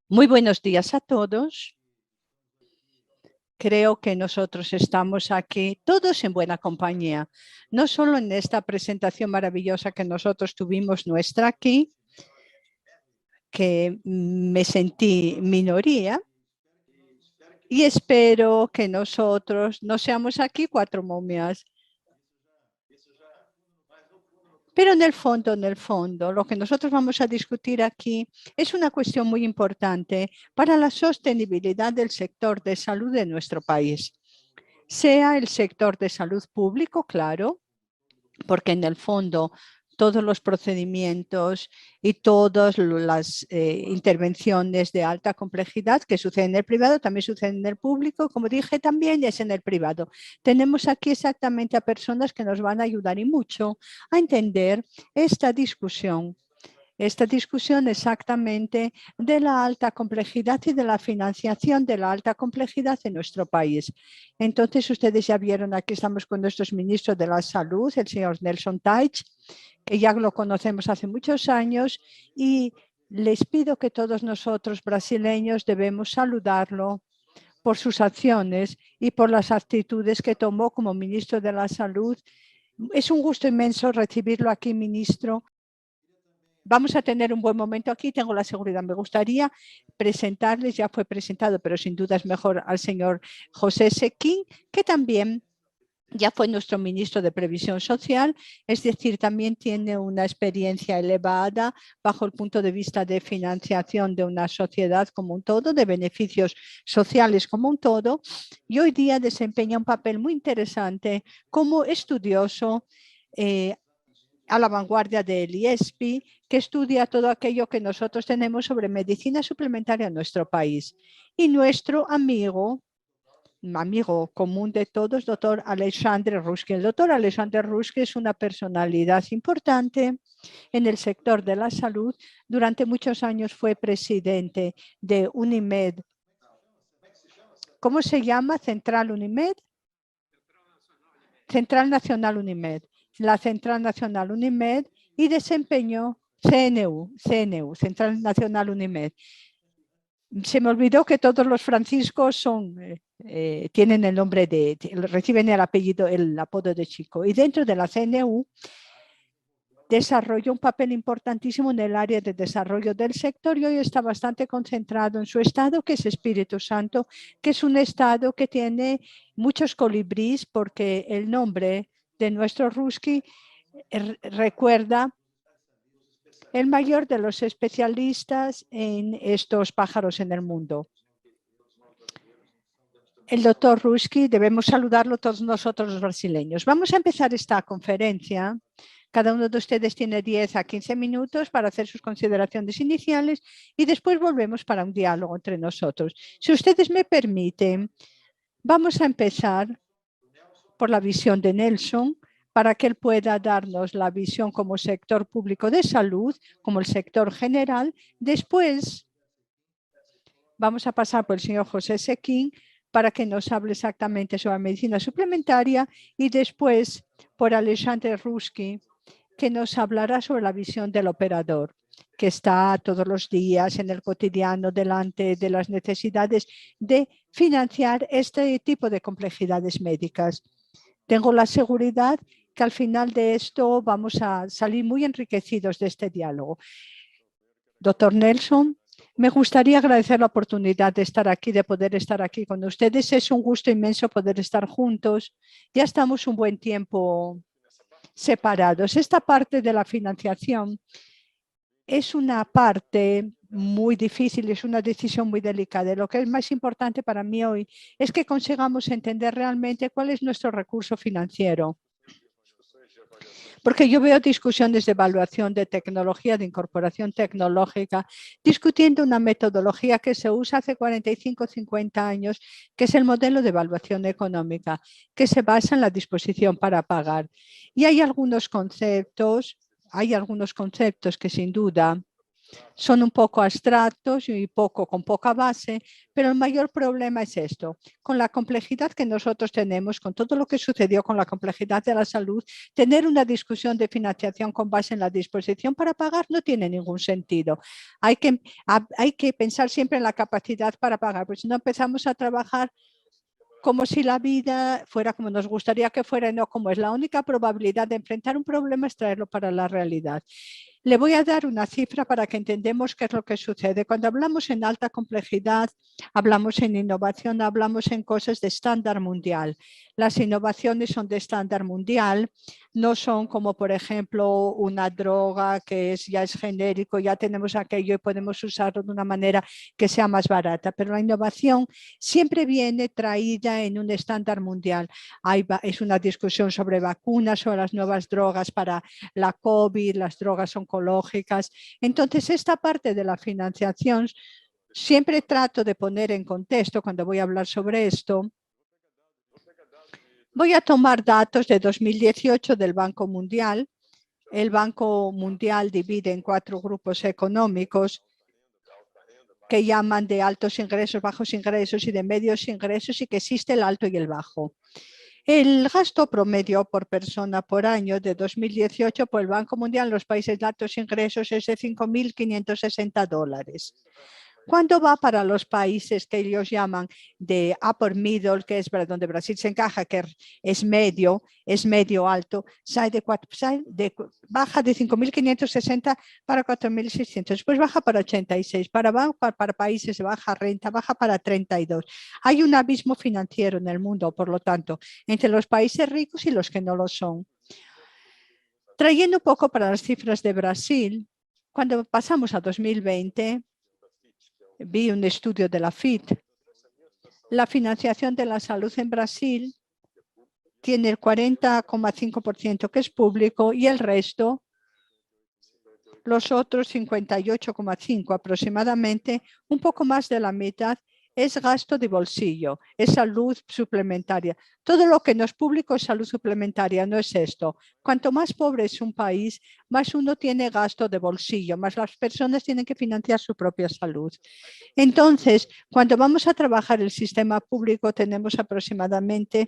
Muy buenos días a todos. Creo que nosotros estamos aquí todos en buena compañía, no solo en esta presentación maravillosa que nosotros tuvimos nuestra aquí, que me sentí minoría, y espero que nosotros no seamos aquí cuatro momias. Pero en el fondo, lo que nosotros vamos a discutir aquí es una cuestión muy importante para la sostenibilidad del sector de salud de nuestro país. Sea el sector de salud público, claro, porque en el fondo todos los procedimientos y todas las intervenciones de alta complejidad que suceden en el privado también suceden en el público, como dije también, es en el privado. Tenemos aquí exactamente a personas que nos van a ayudar y mucho a entender esta discusión exactamente de la alta complejidad y de la financiación de la alta complejidad en nuestro país. Entonces, ustedes ya vieron, aquí estamos con nuestros ministros de la Salud, el señor Nelson Teich, que ya lo conocemos hace muchos años, y les pido que todos nosotros brasileños debemos saludarlo por sus acciones y por las actitudes que tomó como ministro de la Salud. Es un gusto inmenso recibirlo aquí, ministro. Vamos a tener un buen momento aquí, tengo la seguridad. Me gustaría presentarles, ya fue presentado, pero sin duda es mejor, al señor José Sequín, que también ya fue nuestro ministro de Previsión Social, es decir, también tiene una experiencia elevada bajo el punto de vista de financiación de una sociedad como un todo, de beneficios sociales como un todo, y hoy día desempeña un papel muy interesante como estudioso a la vanguardia del IESPI, que estudia todo aquello que nosotros tenemos sobre medicina suplementaria en nuestro país. Y nuestro amigo común de todos, doctor Alexandre Ruski. El doctor Alexandre Ruski es una personalidad importante en el sector de la salud. Durante muchos años fue presidente de Unimed. ¿Cómo se llama? Central Unimed. Central Nacional Unimed. La Central Nacional Unimed y desempeñó CNU, Central Nacional Unimed. Se me olvidó que todos los franciscos tienen el nombre reciben el apellido, el apodo de Chico. Y dentro de la CNU desarrolló un papel importantísimo en el área de desarrollo del sector y hoy está bastante concentrado en su estado, que es Espíritu Santo, que es un estado que tiene muchos colibríes porque el nombre de nuestro Ruski recuerda el mayor de los especialistas en estos pájaros en el mundo. El doctor Ruski, debemos saludarlo todos nosotros los brasileños. Vamos a empezar esta conferencia. Cada uno de ustedes tiene 10 a 15 minutos para hacer sus consideraciones iniciales y después volvemos para un diálogo entre nosotros. Si ustedes me permiten, vamos a empezar por la visión de Nelson, para que él pueda darnos la visión como sector público de salud, como el sector general. Después vamos a pasar por el señor José Sequín para que nos hable exactamente sobre medicina suplementaria y después por Alexandre Ruski, que nos hablará sobre la visión del operador, que está todos los días en el cotidiano delante de las necesidades de financiar este tipo de complejidades médicas. Tengo la seguridad que al final de esto vamos a salir muy enriquecidos de este diálogo. Doctor Nelson, me gustaría agradecer la oportunidad de estar aquí, de poder estar aquí con ustedes. Es un gusto inmenso poder estar juntos. Ya estamos un buen tiempo separados. Esta parte de la financiación es una parte muy difícil, es una decisión muy delicada. Lo que es más importante para mí hoy es que consigamos entender realmente cuál es nuestro recurso financiero. Porque yo veo discusiones de evaluación de tecnología, de incorporación tecnológica, discutiendo una metodología que se usa hace 45 o 50 años, que es el modelo de evaluación económica, que se basa en la disposición para pagar. Y hay algunos conceptos que sin duda Son un poco abstractos y con poca base, pero el mayor problema es esto. Con la complejidad que nosotros tenemos, con todo lo que sucedió con la complejidad de la salud, tener una discusión de financiación con base en la disposición para pagar no tiene ningún sentido. Hay que pensar siempre en la capacidad para pagar, porque si no empezamos a trabajar como si la vida fuera como nos gustaría que fuera y no como es. La única probabilidad de enfrentar un problema es traerlo para la realidad. Le voy a dar una cifra para que entendamos qué es lo que sucede. Cuando hablamos en alta complejidad, hablamos en innovación, hablamos en cosas de estándar mundial. Las innovaciones son de estándar mundial, no son como, por ejemplo, una droga que ya es genérico, ya tenemos aquello y podemos usarlo de una manera que sea más barata. Pero la innovación siempre viene traída en un estándar mundial. Es una discusión sobre vacunas, sobre las nuevas drogas para la COVID, las drogas oncológicas. Entonces, esta parte de la financiación siempre trato de poner en contexto cuando voy a hablar sobre esto. Voy a tomar datos de 2018 del Banco Mundial. El Banco Mundial divide en 4 grupos económicos que llaman de altos ingresos, bajos ingresos y de medios ingresos, y que existe el alto y el bajo. El gasto promedio por persona por año de 2018 por el Banco Mundial en los países de altos ingresos es de $5.560. ¿Cuándo va para los países que ellos llaman de upper middle, que es donde Brasil se encaja, que es medio alto, baja de 5.560 para 4.600, después baja para 86, para países de baja renta, baja para 32. Hay un abismo financiero en el mundo, por lo tanto, entre los países ricos y los que no lo son. Trayendo un poco para las cifras de Brasil, cuando pasamos a 2020, vi un estudio de la FIT. La financiación de la salud en Brasil tiene el 40,5% que es público y el resto, los otros 58,5% aproximadamente, un poco más de la mitad, es gasto de bolsillo, es salud suplementaria. Todo lo que no es público es salud suplementaria, no es esto. Cuanto más pobre es un país, más uno tiene gasto de bolsillo, más las personas tienen que financiar su propia salud. Entonces, cuando vamos a trabajar el sistema público, tenemos aproximadamente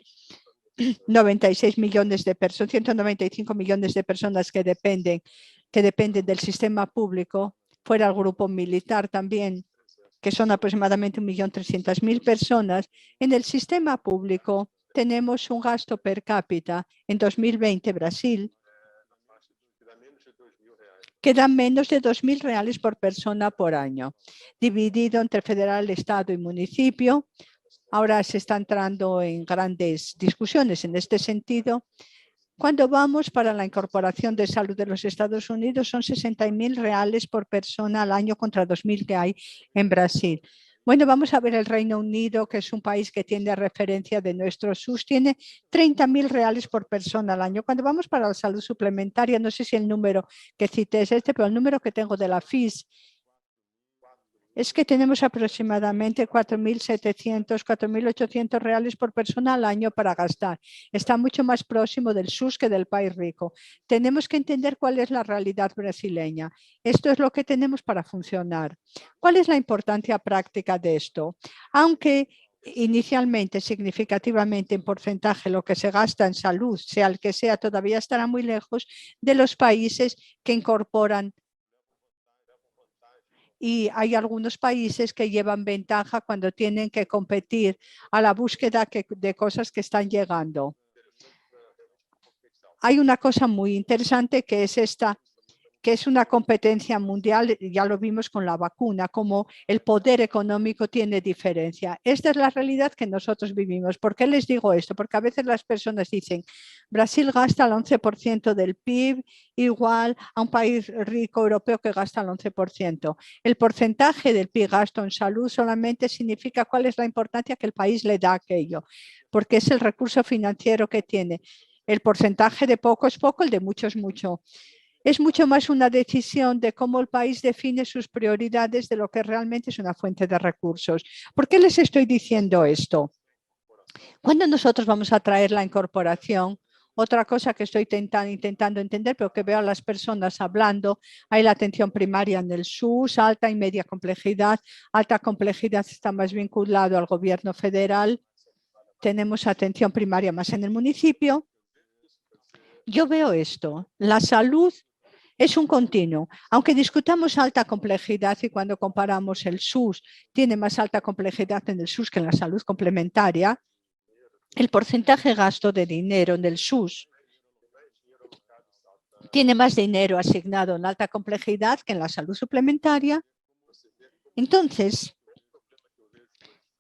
96 millones de personas, 195 millones de personas que dependen del sistema público, fuera el grupo militar también, que son aproximadamente 1.300.000 personas. En el sistema público tenemos un gasto per cápita en 2020 Brasil que da menos de $2.000 por persona por año, dividido entre federal, estado y municipio. Ahora se está entrando en grandes discusiones en este sentido. Cuando vamos para la incorporación de salud de los Estados Unidos, son $60.000 por persona al año contra 2.000 que hay en Brasil. Bueno, vamos a ver el Reino Unido, que es un país que tiene referencia de nuestro SUS, tiene $30.000 por persona al año. Cuando vamos para la salud suplementaria, no sé si el número que cité es este, pero el número que tengo de la FIS es que tenemos aproximadamente 4.700, $4.800 por persona al año para gastar. Está mucho más próximo del SUS que del país rico. Tenemos que entender cuál es la realidad brasileña. Esto es lo que tenemos para funcionar. ¿Cuál es la importancia práctica de esto? Aunque inicialmente, significativamente en porcentaje, lo que se gasta en salud, sea el que sea, todavía estará muy lejos de los países que incorporan. Y hay algunos países que llevan ventaja cuando tienen que competir a la búsqueda de cosas que están llegando. Hay una cosa muy interesante que es esta, que es una competencia mundial, ya lo vimos con la vacuna, como el poder económico tiene diferencia. Esta es la realidad que nosotros vivimos. ¿Por qué les digo esto? Porque a veces las personas dicen, Brasil gasta el 11% del PIB, igual a un país rico europeo que gasta el 11%. El porcentaje del PIB gasto en salud solamente significa cuál es la importancia que el país le da a aquello, porque es el recurso financiero que tiene. El porcentaje de poco es poco, el de mucho es mucho. Es mucho más una decisión de cómo el país define sus prioridades de lo que realmente es una fuente de recursos. ¿Por qué les estoy diciendo esto? Cuando nosotros vamos a traer la incorporación, Otra cosa que estoy intentando entender, pero que veo a las personas hablando, hay la atención primaria en el SUS, alta y media complejidad. Alta complejidad está más vinculado al gobierno federal. Tenemos atención primaria más en el municipio. Yo veo esto, la salud es un continuo. Aunque discutamos alta complejidad y cuando comparamos el SUS tiene más alta complejidad en el SUS que en la salud complementaria, el porcentaje de gasto de dinero en el SUS tiene más dinero asignado en alta complejidad que en la salud suplementaria. Entonces,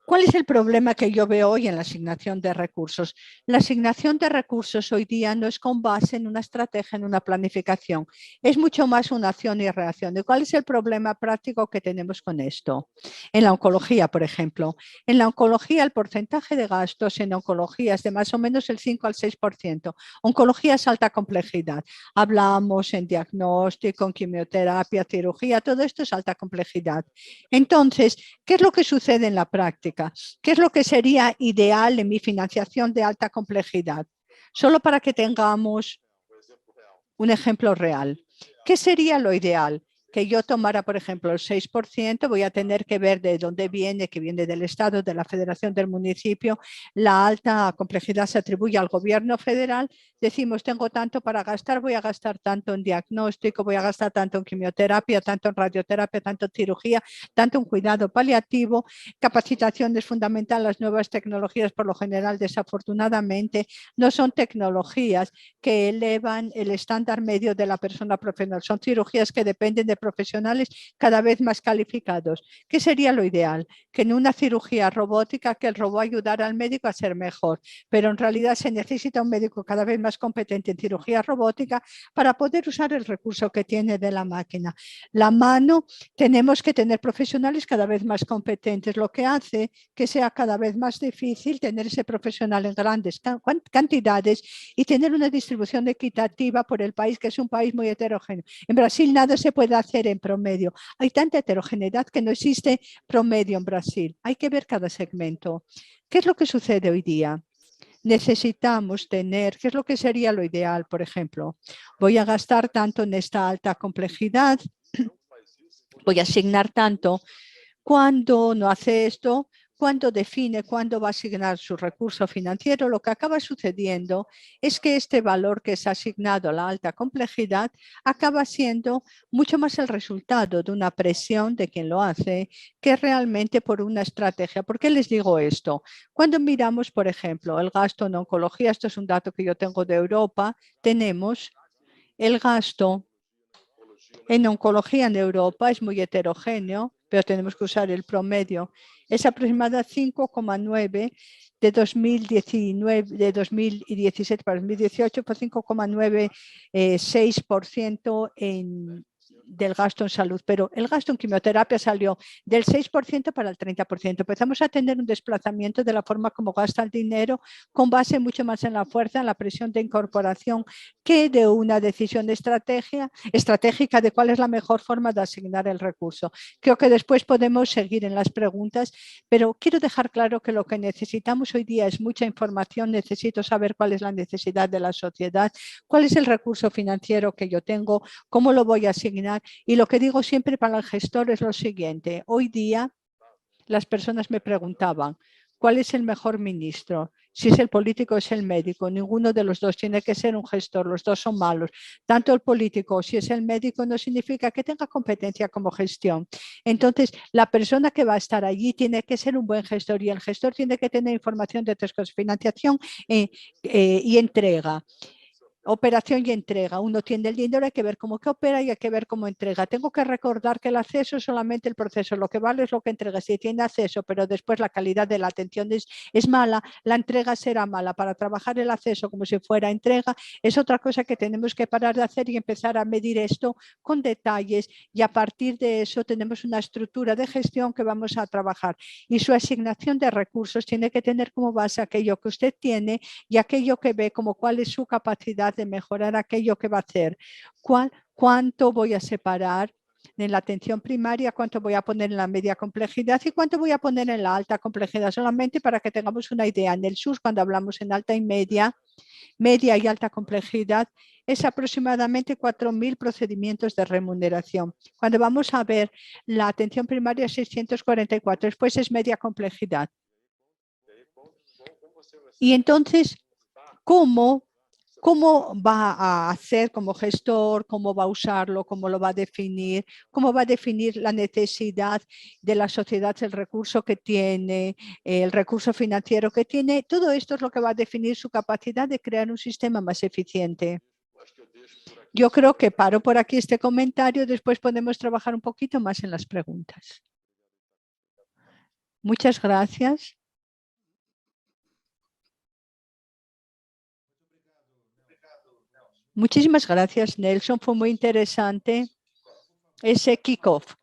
¿cuál es el problema que yo veo hoy en la asignación de recursos? La asignación de recursos hoy día no es con base en una estrategia, en una planificación. Es mucho más una acción y reacción. ¿Y cuál es el problema práctico que tenemos con esto? En la oncología, por ejemplo. En la oncología, el porcentaje de gastos en oncología es de más o menos el 5 al 6%. Oncología es alta complejidad. Hablamos en diagnóstico, en quimioterapia, cirugía, todo esto es alta complejidad. Entonces, ¿qué es lo que sucede en la práctica? ¿Qué es lo que sería ideal en mi financiación de alta complejidad? Solo para que tengamos un ejemplo real. ¿Qué sería lo ideal? Que yo tomara, por ejemplo, el 6%, voy a tener que ver de dónde viene, que viene del Estado, de la Federación, del municipio. La alta complejidad se atribuye al gobierno federal. Decimos, tengo tanto para gastar, voy a gastar tanto en diagnóstico, voy a gastar tanto en quimioterapia, tanto en radioterapia, tanto en cirugía, tanto en cuidado paliativo. Capacitación es fundamental. Las nuevas tecnologías, por lo general, desafortunadamente, no son tecnologías que elevan el estándar medio de la persona profesional. Son cirugías que dependen de profesionales cada vez más calificados. ¿Qué sería lo ideal? Que en una cirugía robótica que el robot ayudara al médico a ser mejor, pero en realidad se necesita un médico cada vez más competente en cirugía robótica para poder usar el recurso que tiene de la máquina. La mano, tenemos que tener profesionales cada vez más competentes, lo que hace que sea cada vez más difícil tener ese profesional en grandes cantidades y tener una distribución equitativa por el país, que es un país muy heterogéneo. En Brasil nada se puede hacer en promedio. Hay tanta heterogeneidad que no existe promedio en Brasil. Hay que ver cada segmento. ¿Qué es lo que sucede hoy día? Necesitamos tener, ¿qué es lo que sería lo ideal? Por ejemplo, voy a gastar tanto en esta alta complejidad, voy a asignar tanto. Cuando no hace esto, cuando define cuándo va a asignar su recurso financiero, lo que acaba sucediendo es que este valor que es asignado a la alta complejidad acaba siendo mucho más el resultado de una presión de quien lo hace que realmente por una estrategia. ¿Por qué les digo esto? Cuando miramos, por ejemplo, el gasto en oncología, esto es un dato que yo tengo de Europa, tenemos el gasto en oncología en Europa es muy heterogéneo, pero tenemos que usar el promedio. Es aproximadamente 5,9 de 2019, de 2017 para 2018, por 5,96% del gasto en salud, pero el gasto en quimioterapia salió del 6% para el 30%. Empezamos a tener un desplazamiento de la forma como gasta el dinero con base mucho más en la fuerza, en la presión de incorporación que de una decisión estratégica de cuál es la mejor forma de asignar el recurso. Creo que después podemos seguir en las preguntas, pero quiero dejar claro que lo que necesitamos hoy día es mucha información. Necesito saber cuál es la necesidad de la sociedad, cuál es el recurso financiero que yo tengo, cómo lo voy a asignar. Y lo que digo siempre para el gestor es lo siguiente. Hoy día las personas me preguntaban, ¿cuál es el mejor ministro? Si es el político o es el médico. Ninguno de los dos tiene que ser un gestor. Los dos son malos. Tanto el político, si es el médico, no significa que tenga competencia como gestión. Entonces, la persona que va a estar allí tiene que ser un buen gestor y el gestor tiene que tener información de tres cosas: financiación y entrega. Operación y entrega. Uno tiene el dinero, hay que ver cómo que opera y hay que ver cómo entrega. Tengo que recordar que el acceso es solamente el proceso. Lo que vale es lo que entrega. Si tiene acceso, pero después la calidad de la atención es mala, la entrega será mala. Para trabajar el acceso como si fuera entrega es otra cosa que tenemos que parar de hacer y empezar a medir esto con detalles, y a partir de eso tenemos una estructura de gestión que vamos a trabajar, y su asignación de recursos tiene que tener como base aquello que usted tiene y aquello que ve como cuál es su capacidad de mejorar aquello que va a hacer. ¿Cuánto voy a separar en la atención primaria, cuánto voy a poner en la media complejidad y cuánto voy a poner en la alta complejidad, solamente para que tengamos una idea. En el SUS, cuando hablamos en alta y media y alta complejidad, es aproximadamente 4.000 procedimientos de remuneración. Cuando vamos a ver la atención primaria, 644, después es media complejidad. Y entonces, ¿cómo va a hacer como gestor? ¿Cómo va a usarlo? ¿Cómo lo va a definir? ¿Cómo va a definir la necesidad de la sociedad, el recurso que tiene, el recurso financiero que tiene? Todo esto es lo que va a definir su capacidad de crear un sistema más eficiente. Yo creo que paro por aquí este comentario, después podemos trabajar un poquito más en las preguntas. Muchas gracias. Muchísimas gracias, Nelson. Fue muy interesante ese kickoff.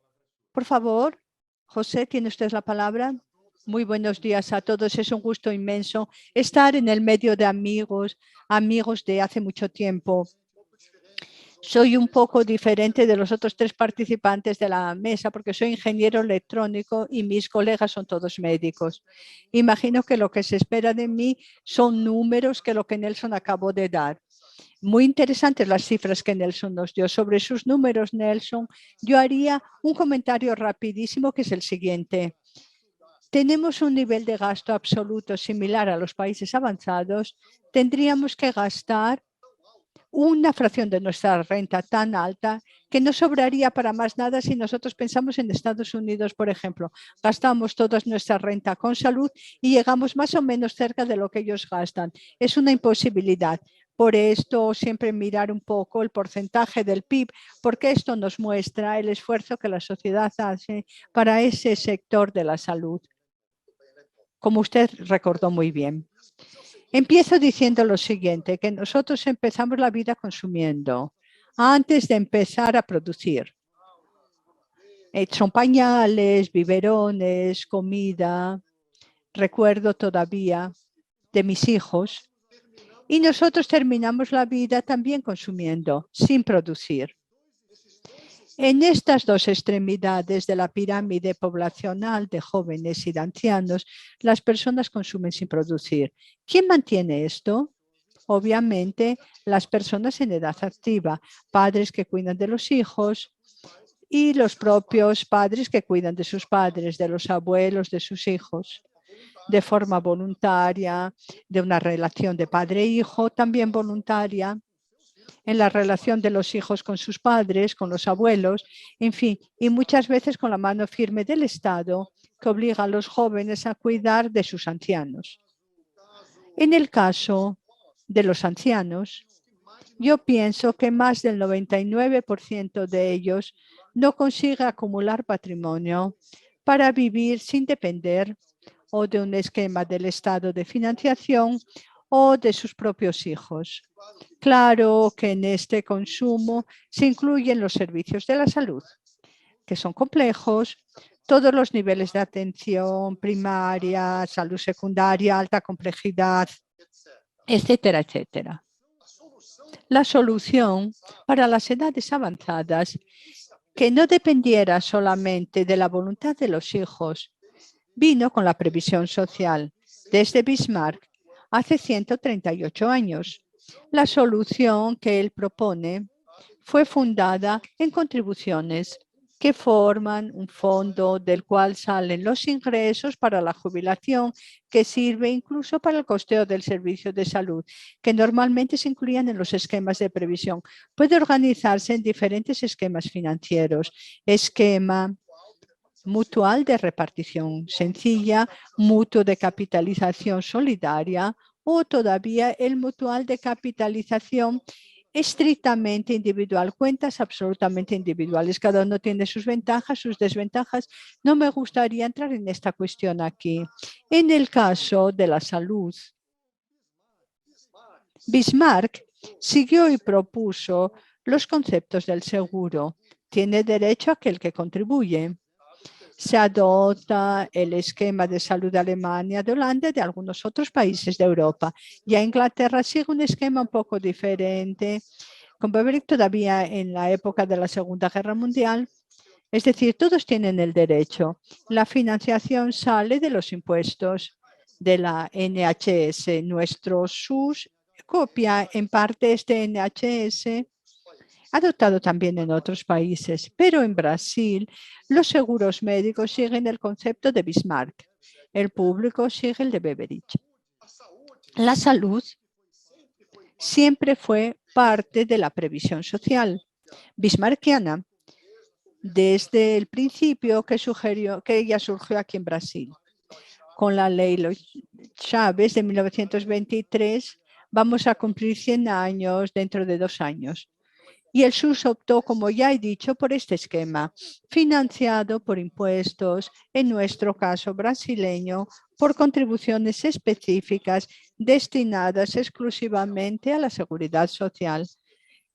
Por favor, José, ¿tiene usted la palabra? Muy buenos días a todos. Es un gusto inmenso estar en el medio de amigos de hace mucho tiempo. Soy un poco diferente de los otros tres participantes de la mesa porque soy ingeniero electrónico y mis colegas son todos médicos. Imagino que lo que se espera de mí son números que lo que Nelson acabó de dar. Muy interesantes las cifras que Nelson nos dio. Sobre sus números, Nelson, yo haría un comentario rapidísimo que es el siguiente. Tenemos un nivel de gasto absoluto similar a los países avanzados. Tendríamos que gastar una fracción de nuestra renta tan alta que no sobraría para más nada si nosotros pensamos en Estados Unidos, por ejemplo. Gastamos toda nuestra renta con salud y llegamos más o menos cerca de lo que ellos gastan. Es una imposibilidad. Por esto, siempre mirar un poco el porcentaje del PIB, porque esto nos muestra el esfuerzo que la sociedad hace para ese sector de la salud, como usted recordó muy bien. Empiezo diciendo lo siguiente, que nosotros empezamos la vida consumiendo antes de empezar a producir. Son pañales, biberones, comida. Recuerdo todavía de mis hijos. Y nosotros terminamos la vida también consumiendo, sin producir. En estas dos extremidades de la pirámide poblacional de jóvenes y de ancianos, las personas consumen sin producir. ¿Quién mantiene esto? Obviamente, las personas en edad activa, padres que cuidan de los hijos y los propios padres que cuidan de sus padres, de los abuelos, de sus hijos, de forma voluntaria, de una relación de padre-hijo, también voluntaria, en la relación de los hijos con sus padres, con los abuelos, en fin, y muchas veces con la mano firme del Estado que obliga a los jóvenes a cuidar de sus ancianos. En el caso de los ancianos, yo pienso que más del 99% de ellos no consigue acumular patrimonio para vivir sin depender o de un esquema del Estado de financiación o de sus propios hijos. Claro que en este consumo se incluyen los servicios de la salud, que son complejos, todos los niveles de atención primaria, salud secundaria, alta complejidad, etcétera, etcétera. La solución para las edades avanzadas, que no dependiera solamente de la voluntad de los hijos, vino con la previsión social desde Bismarck hace 138 años. La solución que él propone fue fundada en contribuciones que forman un fondo del cual salen los ingresos para la jubilación, que sirve incluso para el costeo del servicio de salud, que normalmente se incluían en los esquemas de previsión. Puede organizarse en diferentes esquemas financieros, esquema mutual de repartición sencilla, mutuo de capitalización solidaria o todavía el mutual de capitalización estrictamente individual, cuentas absolutamente individuales. Cada uno tiene sus ventajas, sus desventajas. No me gustaría entrar en esta cuestión aquí. En el caso de la salud, Bismarck siguió y propuso los conceptos del seguro. Tiene derecho aquel que contribuye. Se adopta el esquema de salud de Alemania, de Holanda y de algunos otros países de Europa. Ya Inglaterra sigue un esquema un poco diferente, con Beveridge todavía en la época de la Segunda Guerra Mundial, Es decir, todos tienen el derecho. La financiación sale de los impuestos de la NHS. Nuestro SUS copia en parte este NHS adoptado también en otros países, pero en Brasil los seguros médicos siguen el concepto de Bismarck. El público sigue el de Beveridge. La salud siempre fue parte de la previsión social bismarckiana desde el principio que ella surgió aquí en Brasil. Con la ley Chávez de 1923 vamos a cumplir 100 años dentro de 2 años. Y el SUS optó, como ya he dicho, por este esquema, financiado por impuestos, en nuestro caso brasileño, por contribuciones específicas destinadas exclusivamente a la seguridad social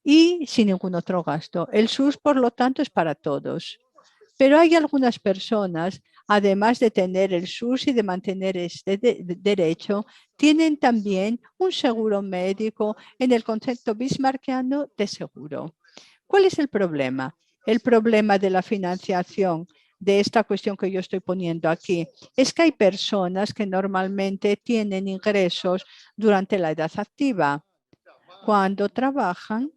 y sin ningún otro gasto. El SUS, por lo tanto, es para todos. Pero hay algunas personas, además de tener el SUS y de mantener este derecho, tienen también un seguro médico en el concepto bismarckiano de seguro. ¿Cuál es el problema? El problema de la financiación de esta cuestión que yo estoy poniendo aquí es que hay personas que normalmente tienen ingresos durante la edad activa, cuando trabajan,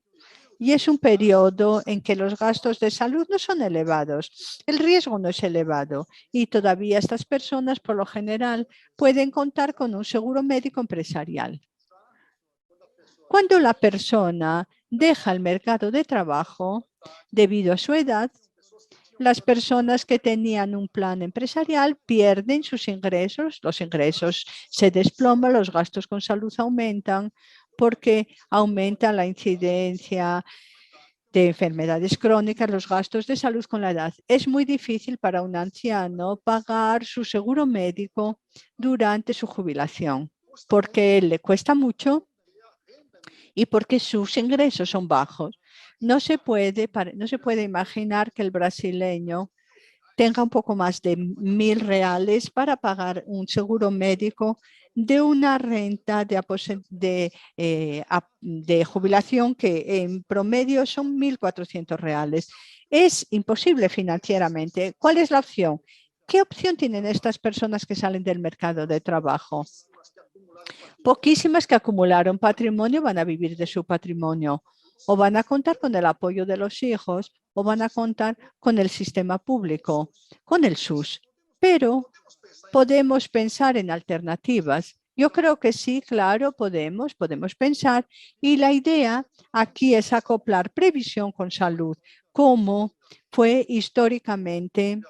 y es un periodo en que los gastos de salud no son elevados, el riesgo no es elevado y todavía estas personas por lo general pueden contar con un seguro médico empresarial. Cuando la persona deja el mercado de trabajo debido a su edad, las personas que tenían un plan empresarial pierden sus ingresos, los ingresos se desploman, los gastos con salud aumentan porque aumenta la incidencia de enfermedades crónicas, los gastos de salud con la edad. Es muy difícil para un anciano pagar su seguro médico durante su jubilación, porque le cuesta mucho y porque sus ingresos son bajos. No se puede imaginar que el brasileño tenga un poco más de 1.000 reales para pagar un seguro médico de una renta de jubilación que en promedio son 1.400 reales. Es imposible financieramente. ¿Cuál es la opción? ¿Qué opción tienen estas personas que salen del mercado de trabajo? Poquísimas que acumularon patrimonio van a vivir de su patrimonio o van a contar con el apoyo de los hijos o van a contar con el sistema público, con el SUS. Pero podemos pensar en alternativas. Yo creo que sí, claro, podemos pensar. Y la idea aquí es acoplar previsión con salud, como fue históricamente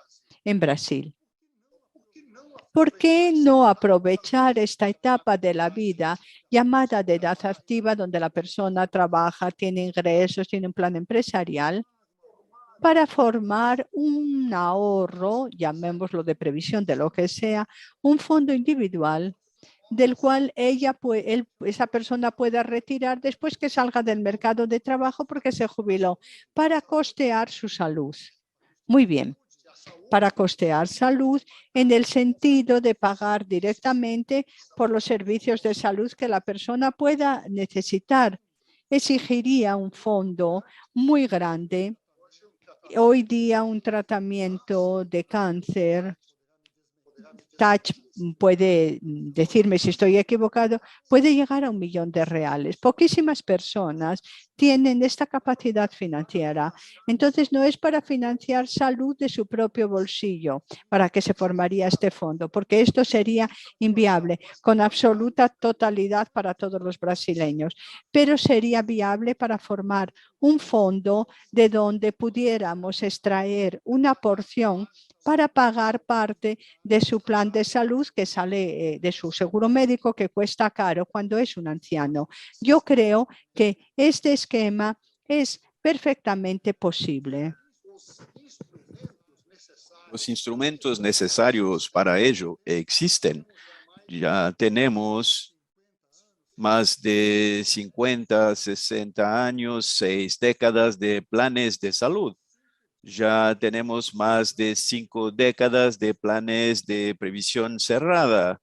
en Brasil. ¿Por qué no aprovechar esta etapa de la vida llamada de edad activa, donde la persona trabaja, tiene ingresos, tiene un plan empresarial, para formar un ahorro, llamémoslo de previsión de lo que sea, un fondo individual del cual esa persona pueda retirar después que salga del mercado de trabajo porque se jubiló, para costear su salud? Muy bien. Para costear salud en el sentido de pagar directamente por los servicios de salud que la persona pueda necesitar. Exigiría un fondo muy grande. Hoy día un tratamiento de cáncer, Touch puede decirme si estoy equivocado, puede llegar a 1 millón de reales. Poquísimas personas tienen esta capacidad financiera. Entonces, no es para financiar salud de su propio bolsillo para que se formaría este fondo, porque esto sería inviable con absoluta totalidad para todos los brasileños, pero sería viable para formar un fondo de donde pudiéramos extraer una porción para pagar parte de su plan de salud que sale de su seguro médico, que cuesta caro cuando es un anciano. Yo creo que este esquema es perfectamente posible. Los instrumentos necesarios para ello existen. Ya tenemos más de 50, 60 años, 6 décadas de planes de salud. Ya tenemos más de 5 décadas de planes de previsión cerrada,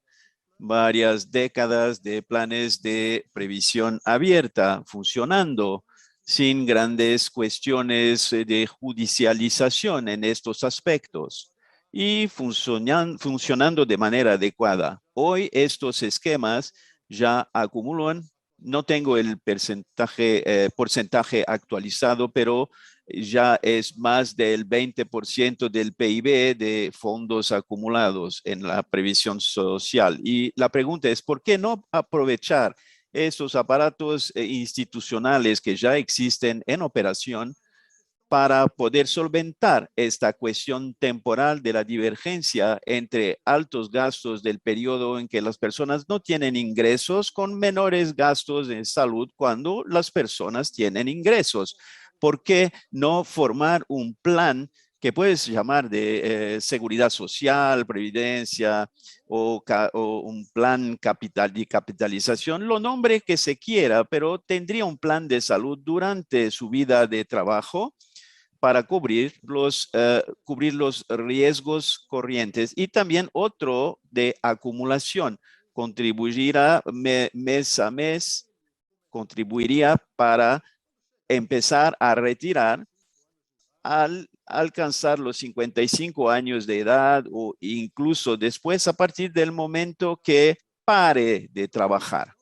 varias décadas de planes de previsión abierta funcionando. sin grandes cuestiones de judicialización en estos aspectos y funcionando de manera adecuada. Hoy estos esquemas ya acumulan, no tengo el porcentaje actualizado, pero ya es más del 20% del PIB de fondos acumulados en la previsión social. Y la pregunta es, ¿por qué no aprovechar esos aparatos institucionales que ya existen en operación para poder solventar esta cuestión temporal de la divergencia entre altos gastos del periodo en que las personas no tienen ingresos con menores gastos en salud cuando las personas tienen ingresos? ¿Por qué no formar un plan que puedes llamar de seguridad social, previdencia o un plan de capitalización, lo nombre que se quiera, pero tendría un plan de salud durante su vida de trabajo para cubrir los riesgos corrientes y también otro de acumulación. Contribuirá mes a mes, contribuiría para empezar a retirar al alcanzar los 55 años de edad o incluso después a partir del momento que pare de trabajar.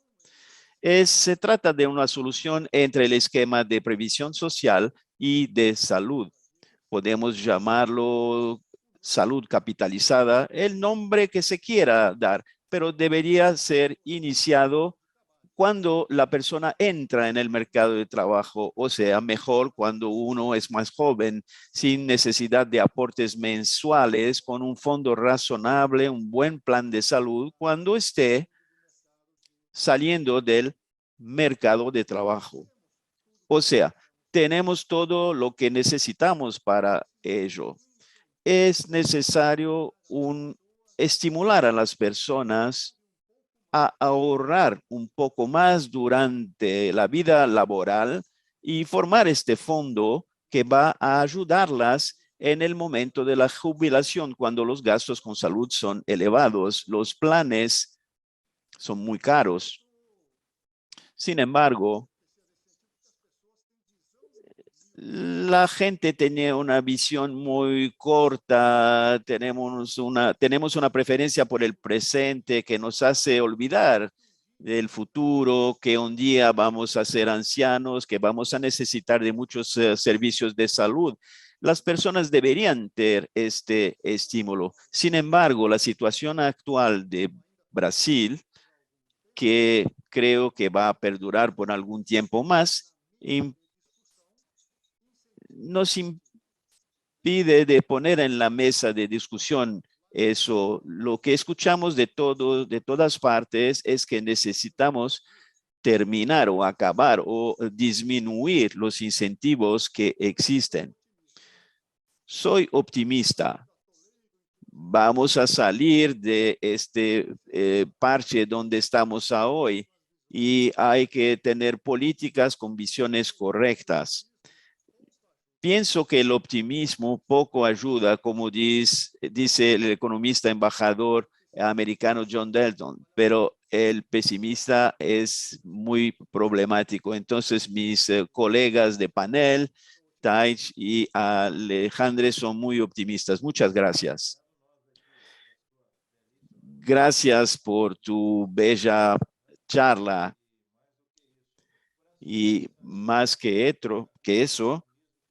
Se trata de una solución entre el esquema de previsión social y de salud. Podemos llamarlo salud capitalizada, el nombre que se quiera dar, pero debería ser iniciado cuando la persona entra en el mercado de trabajo, o sea, mejor cuando uno es más joven, sin necesidad de aportes mensuales, con un fondo razonable, un buen plan de salud, cuando esté saliendo del mercado de trabajo. O sea, tenemos todo lo que necesitamos para ello. Es necesario estimular a las personas a ahorrar un poco más durante la vida laboral y formar este fondo que va a ayudarlas en el momento de la jubilación, cuando los gastos con salud son elevados. Los planes son muy caros. Sin embargo, la gente tenía una visión muy corta, tenemos una preferencia por el presente que nos hace olvidar del futuro, que un día vamos a ser ancianos, que vamos a necesitar de muchos servicios de salud. Las personas deberían tener este estímulo. Sin embargo, la situación actual de Brasil, que creo que va a perdurar por algún tiempo más, nos impide de poner en la mesa de discusión eso. Lo que escuchamos de todas partes es que necesitamos terminar o acabar o disminuir los incentivos que existen. Soy optimista. Vamos a salir de este parche donde estamos hoy y hay que tener políticas con visiones correctas. Pienso que el optimismo poco ayuda, como dice el economista embajador americano John Dalton, pero el pesimista es muy problemático. Entonces, mis colegas de panel, Taich y Alejandre, son muy optimistas. Muchas gracias. Gracias por tu bella charla. Y más que eso,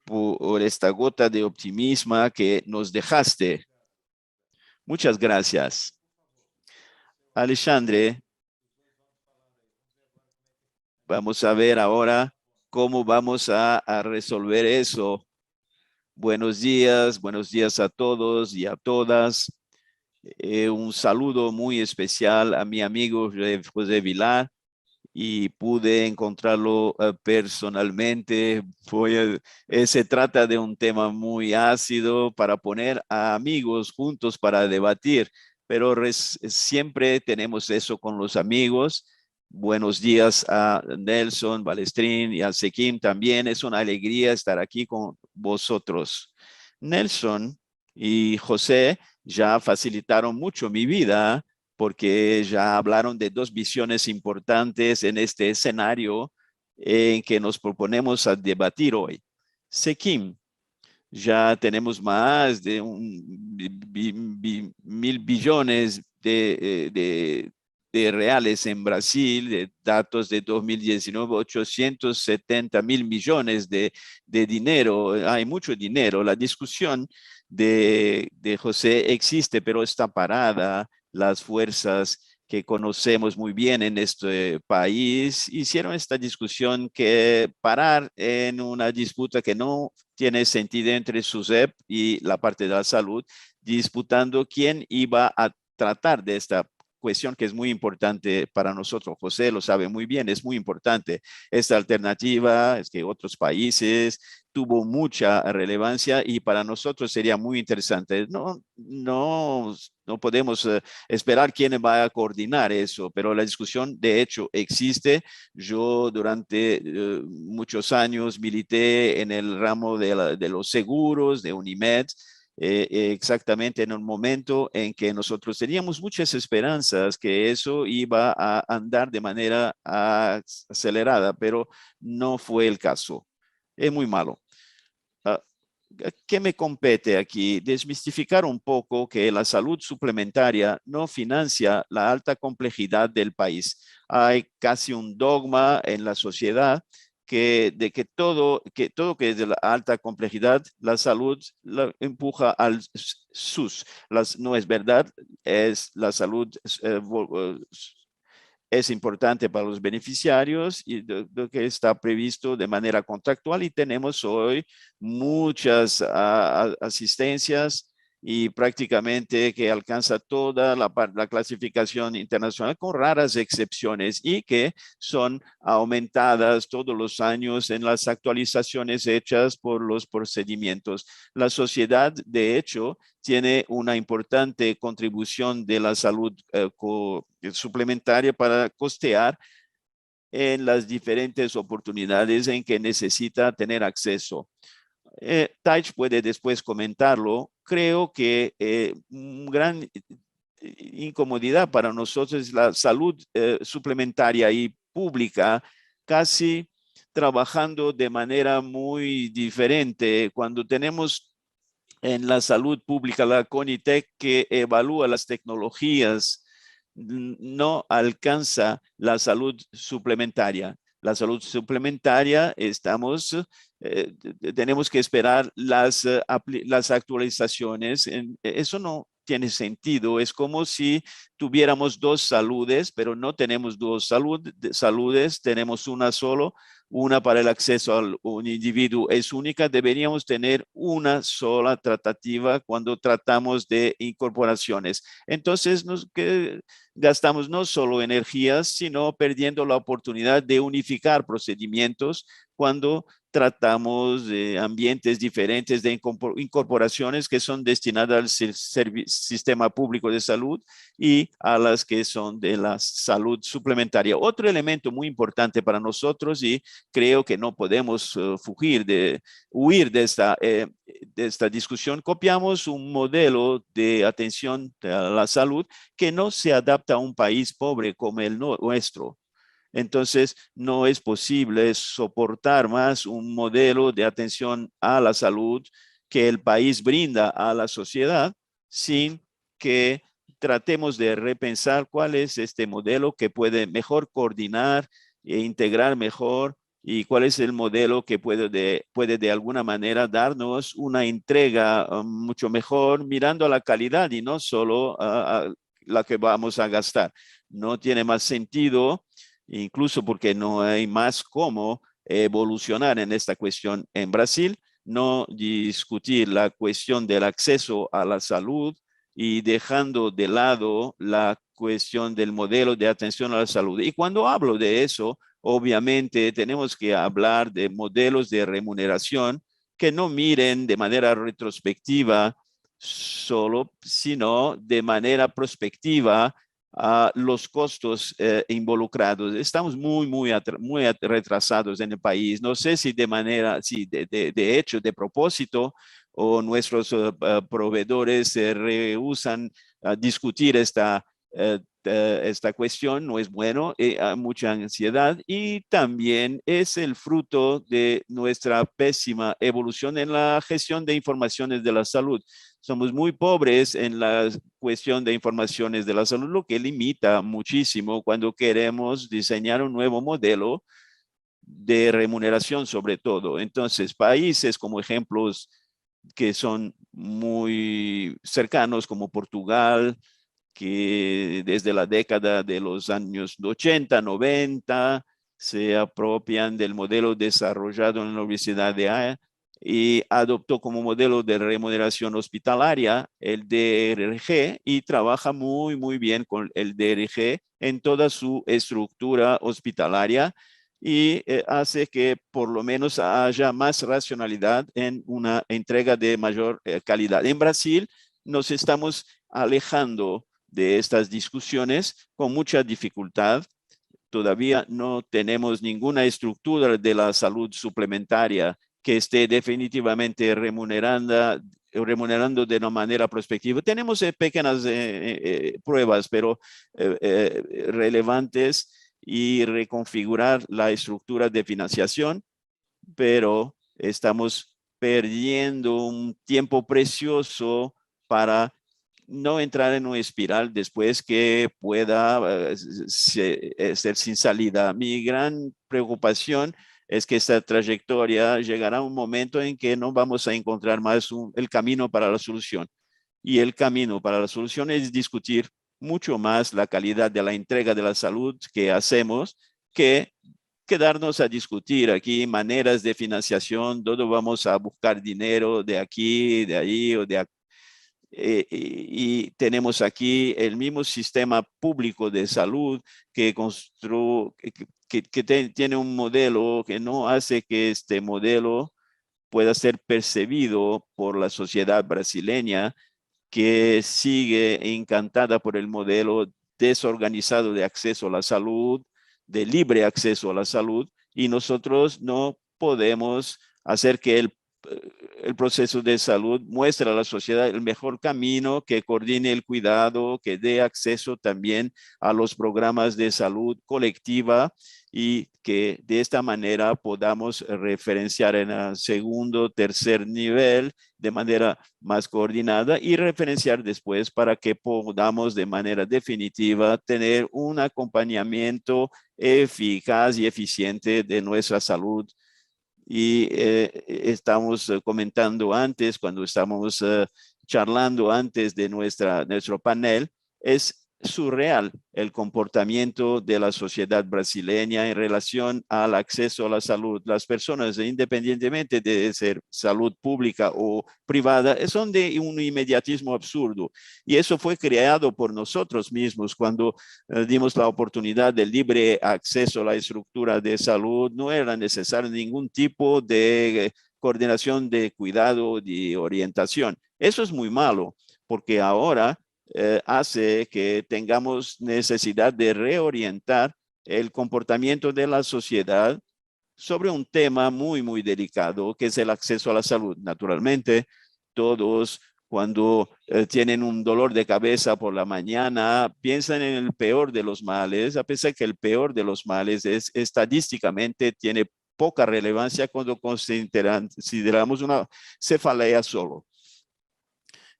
por esta gota de optimismo que nos dejaste. Muchas gracias. Alexandre, vamos a ver ahora cómo vamos a resolver eso. Buenos días a todos y a todas. Un saludo muy especial a mi amigo José Vilar, y pude encontrarlo personalmente. Se trata de un tema muy ácido para poner a amigos juntos para debatir, pero siempre tenemos eso con los amigos. Buenos días a Nelson, Balestrín y a Sekim también. Es una alegría estar aquí con vosotros. Nelson y José ya facilitaron mucho mi vida, porque ya hablaron de dos visiones importantes en este escenario en que nos proponemos a debatir hoy. SEQIM, ya tenemos más de 1.000 billones de reales en Brasil, de datos de 2019, 870.000 millones de dinero. Hay mucho dinero. La discusión de José existe, pero está parada. Las fuerzas que conocemos muy bien en este país hicieron esta discusión que parar en una disputa que no tiene sentido entre SUSEP y la parte de la salud, disputando quién iba a tratar de esta cuestión que es muy importante para nosotros. José lo sabe muy bien, es muy importante. Esta alternativa es que otros países tuvo mucha relevancia y para nosotros sería muy interesante. No podemos esperar quién va a coordinar eso, pero la discusión de hecho existe. Yo durante muchos años milité en el ramo de los seguros, de Unimed, exactamente en un momento en que nosotros teníamos muchas esperanzas que eso iba a andar de manera acelerada, pero no fue el caso. Es muy malo. ¿Qué me compete aquí? Desmistificar un poco que la salud suplementaria no financia la alta complejidad del país. Hay casi un dogma en la sociedad de que todo que es de la alta complejidad, la salud la empuja al SUS. No es verdad, es la salud es importante para los beneficiarios y lo que está previsto de manera contractual, y tenemos hoy muchas asistencias y prácticamente que alcanza toda la clasificación internacional con raras excepciones y que son aumentadas todos los años en las actualizaciones hechas por los procedimientos. La sociedad, de hecho, tiene una importante contribución de la salud suplementaria para costear en las diferentes oportunidades en que necesita tener acceso. Taich puede después comentarlo. Creo que un gran incomodidad para nosotros es la salud suplementaria y pública, casi trabajando de manera muy diferente. Cuando tenemos en la salud pública la CONITEC que evalúa las tecnologías, no alcanza la salud suplementaria. La salud suplementaria tenemos que esperar las actualizaciones. Eso no tiene sentido. Es como si tuviéramos dos saludes, pero no tenemos dos saludes, tenemos una solo. Una para el acceso a un individuo es única. Deberíamos tener una sola tratativa cuando tratamos de incorporaciones. Entonces, gastamos no solo energías, sino perdiendo la oportunidad de unificar procedimientos cuando tratamos de ambientes diferentes de incorporaciones que son destinadas al sistema público de salud y a las que son de la salud suplementaria. Otro elemento muy importante para nosotros, y creo que no podemos huir de esta discusión, copiamos un modelo de atención a la salud que no se adapta a un país pobre como el nuestro. Entonces, no es posible soportar más un modelo de atención a la salud que el país brinda a la sociedad sin que tratemos de repensar cuál es este modelo que puede mejor coordinar e integrar mejor y cuál es el modelo que puede de alguna manera darnos una entrega mucho mejor mirando a la calidad y no solo a la que vamos a gastar. No tiene más sentido, incluso porque no hay más cómo evolucionar en esta cuestión en Brasil, no discutir la cuestión del acceso a la salud y dejando de lado la cuestión del modelo de atención a la salud. Y cuando hablo de eso, obviamente tenemos que hablar de modelos de remuneración que no miren de manera retrospectiva solo, sino de manera prospectiva a los costos involucrados. Estamos muy retrasados en el país. No sé si de hecho, de propósito, o nuestros proveedores se rehúsan a discutir esta esta cuestión, no es bueno, hay mucha ansiedad y también es el fruto de nuestra pésima evolución en la gestión de informaciones de la salud. Somos muy pobres en la cuestión de informaciones de la salud, lo que limita muchísimo cuando queremos diseñar un nuevo modelo de remuneración sobre todo. Entonces, países como ejemplos que son muy cercanos como Portugal, que desde la década de los años 80, 90, se apropian del modelo desarrollado en la Universidad de Haia y adoptó como modelo de remuneración hospitalaria el DRG y trabaja muy bien con el DRG en toda su estructura hospitalaria y hace que por lo menos haya más racionalidad en una entrega de mayor calidad. En Brasil nos estamos alejando de estas discusiones con mucha dificultad. Todavía no tenemos ninguna estructura de la salud suplementaria que esté definitivamente remunerando de una manera prospectiva. Tenemos pequeñas pruebas, pero relevantes y reconfigurar la estructura de financiación, pero estamos perdiendo un tiempo precioso para no entrar en una espiral después que pueda ser sin salida. Mi gran preocupación es que esta trayectoria llegará a un momento en que no vamos a encontrar más el camino para la solución. Y el camino para la solución es discutir mucho más la calidad de la entrega de la salud que hacemos que quedarnos a discutir aquí maneras de financiación, todo vamos a buscar dinero de aquí, de ahí o de aquí. Y tenemos aquí el mismo sistema público de salud que tiene un modelo que no hace que este modelo pueda ser percibido por la sociedad brasileña, que sigue encantada por el modelo desorganizado de acceso a la salud, de libre acceso a la salud, y nosotros no podemos hacer que el proceso de salud muestre a la sociedad el mejor camino, que coordine el cuidado, que dé acceso también a los programas de salud colectiva y que de esta manera podamos referenciar en el segundo, tercer nivel de manera más coordinada y referenciar después para que podamos de manera definitiva tener un acompañamiento eficaz y eficiente de nuestra salud. Y estamos comentando antes, cuando estamos charlando antes de nuestro panel, es surreal el comportamiento de la sociedad brasileña en relación al acceso a la salud. Las personas, independientemente de ser salud pública o privada, son de un inmediatismo absurdo. Y eso fue creado por nosotros mismos cuando dimos la oportunidad de libre acceso a la estructura de salud. No era necesario ningún tipo de coordinación de cuidado y orientación. Eso es muy malo, porque ahora hace que tengamos necesidad de reorientar el comportamiento de la sociedad sobre un tema muy delicado, que es el acceso a la salud. Naturalmente, todos cuando tienen un dolor de cabeza por la mañana, piensan en el peor de los males, a pesar que el peor de los males estadísticamente tiene poca relevancia cuando consideramos una cefalea solo.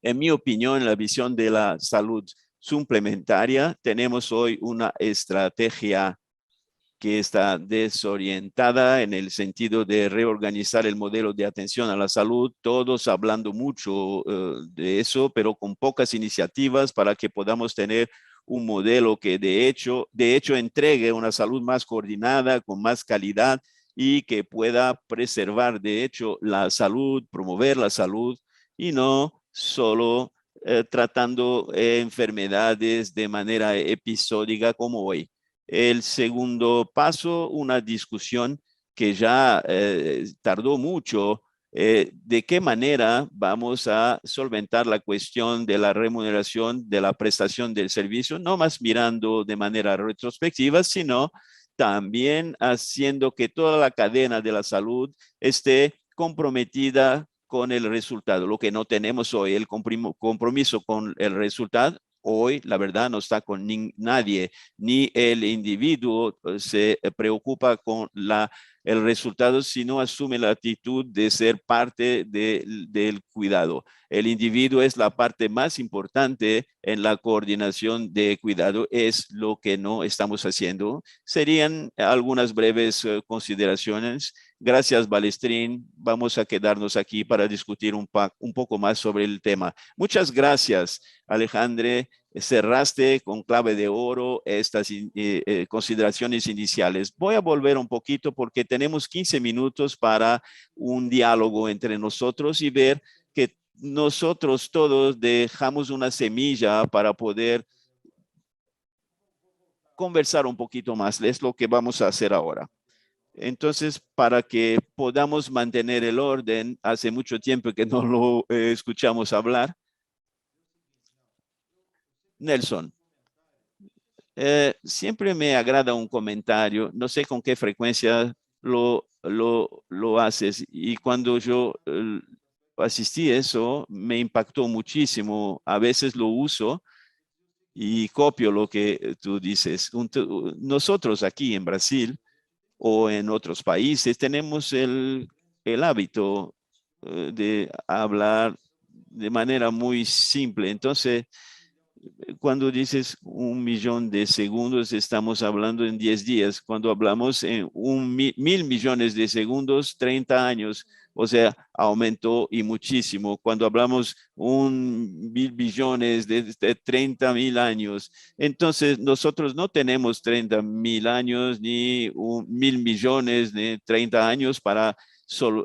En mi opinión, en la visión de la salud suplementaria, tenemos hoy una estrategia que está desorientada en el sentido de reorganizar el modelo de atención a la salud, todos hablando mucho de eso, pero con pocas iniciativas para que podamos tener un modelo que de hecho entregue una salud más coordinada, con más calidad y que pueda preservar de hecho la salud, promover la salud y no solo tratando enfermedades de manera episódica como hoy. El segundo paso, una discusión que ya tardó mucho, de qué manera vamos a solventar la cuestión de la remuneración de la prestación del servicio, no más mirando de manera retrospectiva, sino también haciendo que toda la cadena de la salud esté comprometida con el resultado, lo que no tenemos hoy, el compromiso con el resultado hoy, la verdad, no está con nadie, ni el individuo se preocupa con el resultado, sino asume la actitud de ser parte del cuidado. El individuo es la parte más importante en la coordinación de cuidado, es lo que no estamos haciendo. Serían algunas breves consideraciones. Gracias, Balestrín. Vamos a quedarnos aquí para discutir un poco más sobre el tema. Muchas gracias, Alejandre. Cerraste con clave de oro estas consideraciones iniciales. Voy a volver un poquito porque tenemos 15 minutos para un diálogo entre nosotros y ver que nosotros todos dejamos una semilla para poder conversar un poquito más. Es lo que vamos a hacer ahora. Entonces, para que podamos mantener el orden, hace mucho tiempo que no lo escuchamos hablar. Nelson, siempre me agrada un comentario, no sé con qué frecuencia lo haces, y cuando yo asistí a eso, me impactó muchísimo. A veces lo uso y copio lo que tú dices. Nosotros aquí en Brasil o en otros países tenemos el hábito de hablar de manera muy simple. Entonces, cuando dices 1.000.000 de segundos, estamos hablando en 10 días. Cuando hablamos en 1.000.000.000 de segundos, 30 años. O sea, aumentó y muchísimo. Cuando hablamos 1.000.000.000.000 de 30.000 años. Entonces, nosotros no tenemos 30.000 años ni 1.000.000.000 de 30 años para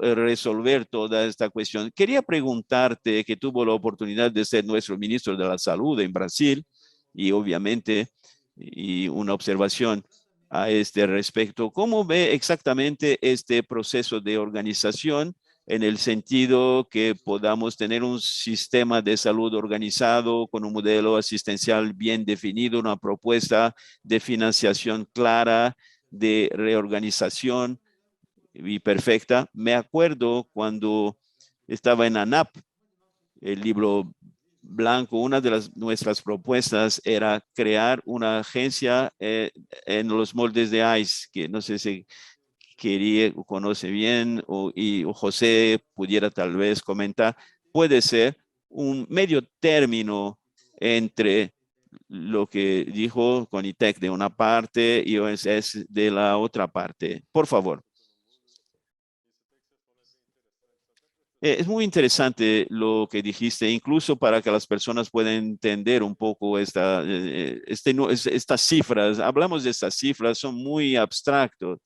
resolver toda esta cuestión. Quería preguntarte, que tuvo la oportunidad de ser nuestro ministro de la Salud en Brasil, y obviamente, y una observación a este respecto, ¿cómo ve exactamente este proceso de organización en el sentido que podamos tener un sistema de salud organizado con un modelo asistencial bien definido, una propuesta de financiación clara, de reorganización y perfecta? Me acuerdo cuando estaba en ANAP, el libro blanco, una de nuestras propuestas era crear una agencia en los moldes de ICE, que no sé si quería o conoce bien, o José pudiera tal vez comentar. Puede ser un medio término entre lo que dijo Conitec de una parte y OSS de la otra parte. Por favor. Es muy interesante lo que dijiste, incluso para que las personas puedan entender un poco estas cifras. Hablamos de estas cifras, son muy abstractos.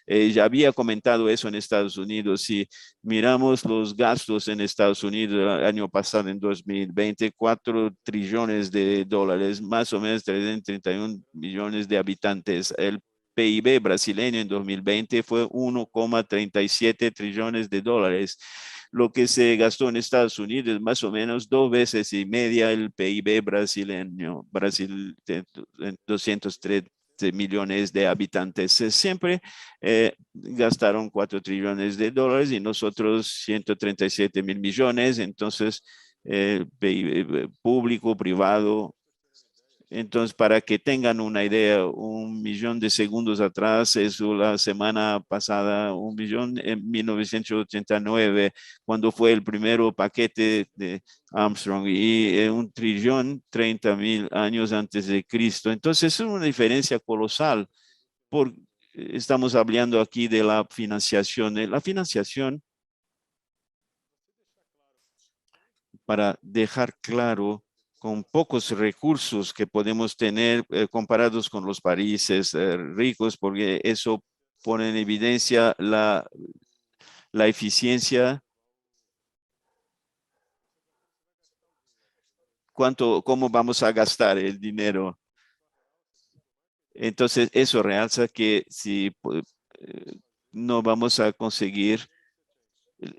Ya había comentado eso en Estados Unidos. Si miramos los gastos en Estados Unidos el año pasado, en 2020, 4 trillones de dólares, más o menos 331 millones de habitantes. El PIB brasileño en 2020 fue 1,37 trillones de dólares. Lo que se gastó en Estados Unidos es más o menos 2,5 veces el PIB brasileño. Brasil, 203 millones de habitantes. Siempre gastaron 4 trillones de dólares y nosotros 137 mil millones. Entonces, PIB público, privado. Entonces, para que tengan una idea, 1.000.000 de segundos atrás, eso la semana pasada, 1.000.000 en 1989, cuando fue el primero paquete de Armstrong, y 1.000.000.000, 30.000 años antes de Cristo. Entonces, es una diferencia colosal. Estamos hablando aquí de la financiación. La financiación, para dejar claro, con pocos recursos que podemos tener comparados con los países ricos, porque eso pone en evidencia la eficiencia. ¿Cómo vamos a gastar el dinero? Entonces, eso realza que si no vamos a conseguir,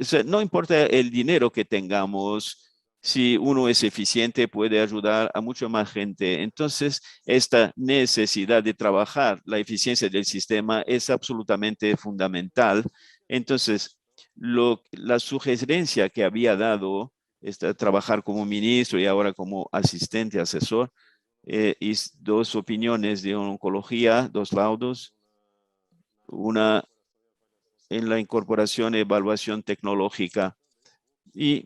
o sea, no importa el dinero que tengamos, si uno es eficiente, puede ayudar a mucha más gente. Entonces, esta necesidad de trabajar la eficiencia del sistema es absolutamente fundamental. Entonces, la sugerencia que había dado, trabajar como ministro y ahora como asistente, asesor, y dos opiniones de oncología, dos laudos, una en la incorporación y evaluación tecnológica. Y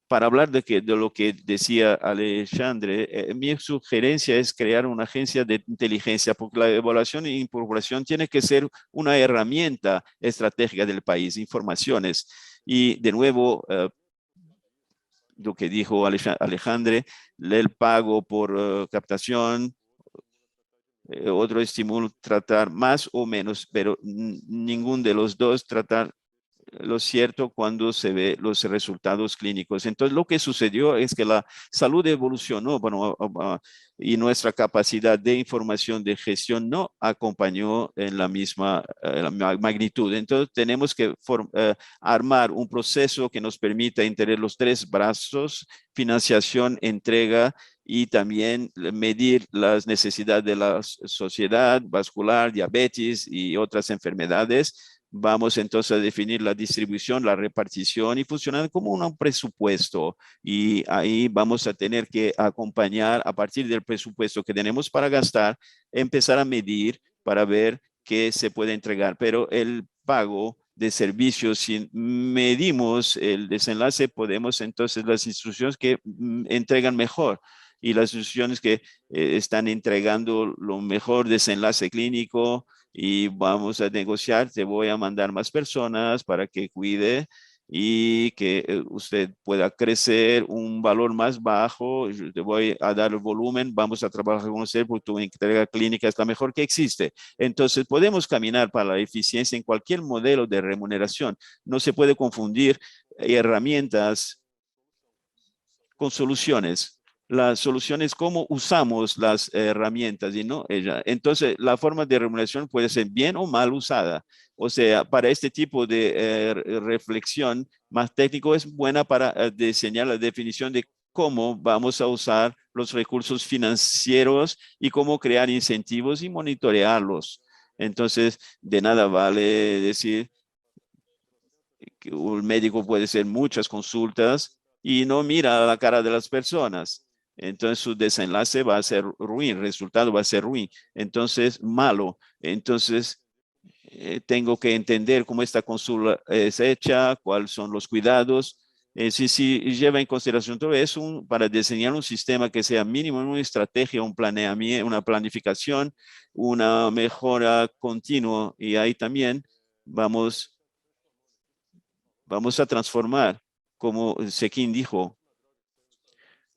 para hablar de lo que decía Alexandre, mi sugerencia es crear una agencia de inteligencia, porque la evaluación e incorporación tiene que ser una herramienta estratégica del país, informaciones. Y de nuevo, lo que dijo Alejandre, el pago por captación, otro estímulo, tratar más o menos, pero ningún de los dos tratar lo cierto cuando se ve los resultados clínicos. Entonces, lo que sucedió es que la salud evolucionó, bueno, y nuestra capacidad de información de gestión no acompañó en la misma magnitud. Entonces, tenemos que armar un proceso que nos permita integrar los tres brazos: financiación, entrega y también medir las necesidades de la sociedad vascular, diabetes y otras enfermedades. Vamos entonces a definir la distribución, la repartición y funcionar como un presupuesto. Y ahí vamos a tener que acompañar a partir del presupuesto que tenemos para gastar, empezar a medir para ver qué se puede entregar. Pero el pago de servicios, si medimos el desenlace, podemos entonces las instituciones que entregan mejor y las instituciones que están entregando lo mejor desenlace clínico, y vamos a negociar, te voy a mandar más personas para que cuide y que usted pueda crecer un valor más bajo, yo te voy a dar el volumen, vamos a trabajar con usted porque tu entrega clínica es la mejor que existe. Entonces podemos caminar para la eficiencia en cualquier modelo de remuneración. No se puede confundir herramientas con soluciones. La solución es cómo usamos las herramientas y no ella. Entonces, la forma de remuneración puede ser bien o mal usada. O sea, para este tipo de reflexión más técnico es buena para diseñar la definición de cómo vamos a usar los recursos financieros y cómo crear incentivos y monitorearlos. Entonces, de nada vale decir que un médico puede hacer muchas consultas y no mira a la cara de las personas. Entonces su desenlace va a ser ruin, el resultado va a ser ruin. Entonces, malo. Entonces, tengo que entender cómo esta consulta es hecha, cuáles son los cuidados. Si lleva en consideración todo eso para diseñar un sistema que sea mínimo, una estrategia, un planeamiento, una planificación, una mejora continua. Y ahí también vamos a transformar, como Sekin dijo,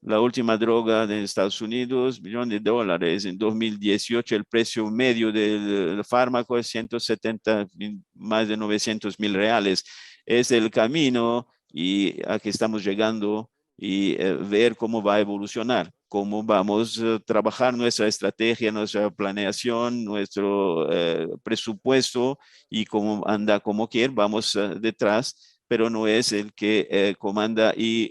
la última droga de Estados Unidos, $1.000.000. En 2018 el precio medio del fármaco es 170, más de 900.000 reales. Es el camino y aquí estamos llegando, y ver cómo va a evolucionar, cómo vamos a trabajar nuestra estrategia, nuestra planeación, nuestro presupuesto, y cómo anda como quiera, vamos detrás, pero no es el que comanda y